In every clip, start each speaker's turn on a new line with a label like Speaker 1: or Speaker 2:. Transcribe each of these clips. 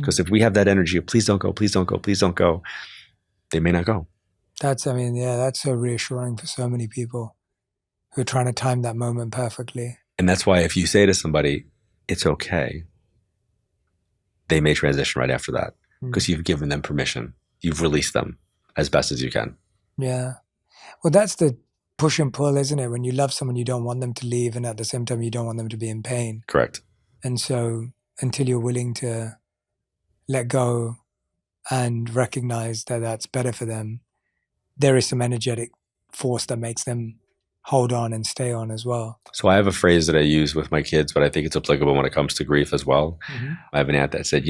Speaker 1: Because if we have that energy of please don't go, please don't go, please don't go, they may not go.
Speaker 2: That's so reassuring for so many people who are trying to time that moment perfectly.
Speaker 1: And that's why if you say to somebody, it's okay, they may transition right after that because you've given them permission. You've released them as best as you can.
Speaker 2: Yeah. Well, that's the push and pull, isn't it? When you love someone, you don't want them to leave, and at the same time, you don't want them to be in pain.
Speaker 1: Correct.
Speaker 2: And so until you're willing to let go and recognize that that's better for them, there is some energetic force that makes them hold on and stay on as well.
Speaker 1: So I have a phrase that I use with my kids, but I think it's applicable when it comes to grief as well. I have an aunt that said,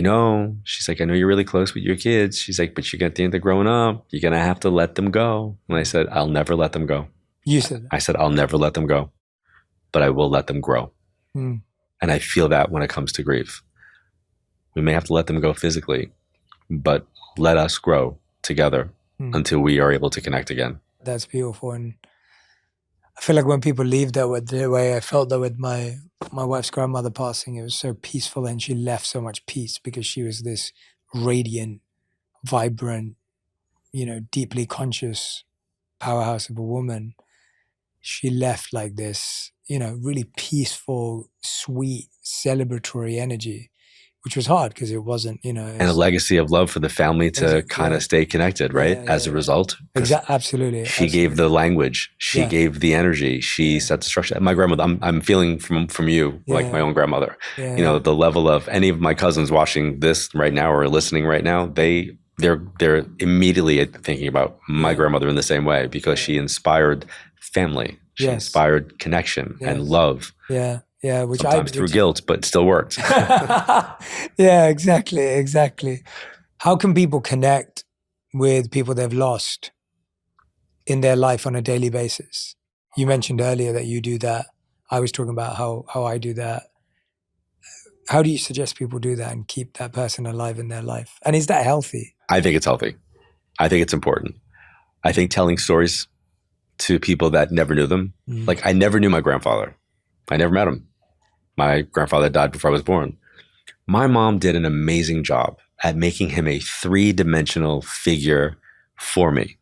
Speaker 1: she's like, I know you're really close with your kids. She's like, but you're going to think they're growing up. You're going to have to let them go. And I said, I'll never let them go.
Speaker 2: You said that.
Speaker 1: I said, I'll never let them go, but I will let them grow. And I feel that when it comes to grief. We may have to let them go physically, but let us grow together until we are able to connect again.
Speaker 2: That's beautiful. And I feel like when people leave that way, I felt that with my wife's grandmother passing, it was so peaceful, and she left so much peace because she was this radiant, vibrant, deeply conscious powerhouse of a woman. She left like this, really peaceful, sweet, celebratory energy, which was hard because it wasn't, and
Speaker 1: a legacy of love for the family to kind of stay connected, right? As a result.
Speaker 2: Absolutely.
Speaker 1: She gave the language. She gave the energy. She set the structure. My grandmother, I'm feeling from you, like my own grandmother. The level of any of my cousins watching this right now or listening right now, they're immediately thinking about my grandmother in the same way because she inspired family. She inspired connection and love.
Speaker 2: Yeah,
Speaker 1: sometimes through guilt, but it still worked.
Speaker 2: Yeah, exactly. How can people connect with people they've lost in their life on a daily basis? You mentioned earlier that you do that. I was talking about how I do that. How do you suggest people do that and keep that person alive in their life? And is that healthy?
Speaker 1: I think it's healthy. I think it's important. I think telling stories to people that never knew them. Like I never knew my grandfather. I never met him. My grandfather died before I was born. My mom did an amazing job at making him a three-dimensional figure for me,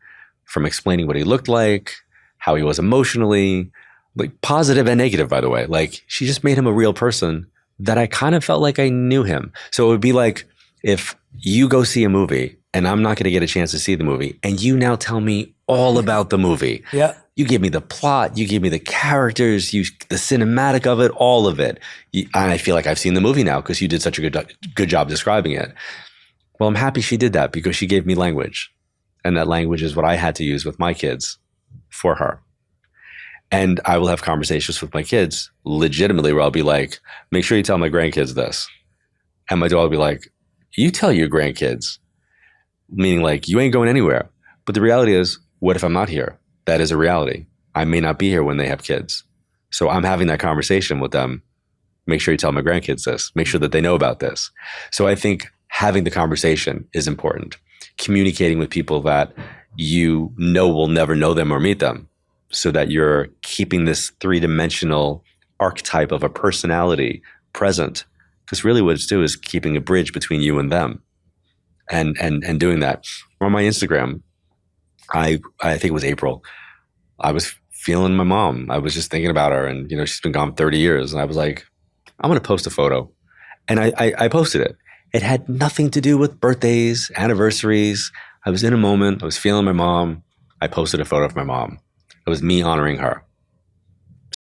Speaker 1: from explaining what he looked like, how he was emotionally, like positive and negative, by the way. Like she just made him a real person that I kind of felt like I knew him. So it would be like if you go see a movie and I'm not going to get a chance to see the movie and you now tell me all about the movie.
Speaker 2: Yeah.
Speaker 1: You give me the plot, you give me the characters, the cinematic of it, all of it. And I feel like I've seen the movie now because you did such a good job describing it. Well, I'm happy she did that because she gave me language. And that language is what I had to use with my kids for her. And I will have conversations with my kids legitimately where I'll be like, make sure you tell my grandkids this. And my daughter will be like, you tell your grandkids. Meaning like, you ain't going anywhere. But the reality is, what if I'm not here? That is a reality. I may not be here when they have kids. So I'm having that conversation with them. Make sure you tell my grandkids this. Make sure that they know about this. So I think having the conversation is important. Communicating with people that you know will never know them or meet them so that you're keeping this three-dimensional archetype of a personality present. Because really what it's doing is keeping a bridge between you and them and doing that. On my Instagram, I think it was April, I was feeling my mom. I was just thinking about her and, she's been gone 30 years. And I was like, I'm going to post a photo. And I posted it. It had nothing to do with birthdays, anniversaries. I was in a moment. I was feeling my mom. I posted a photo of my mom. It was me honoring her.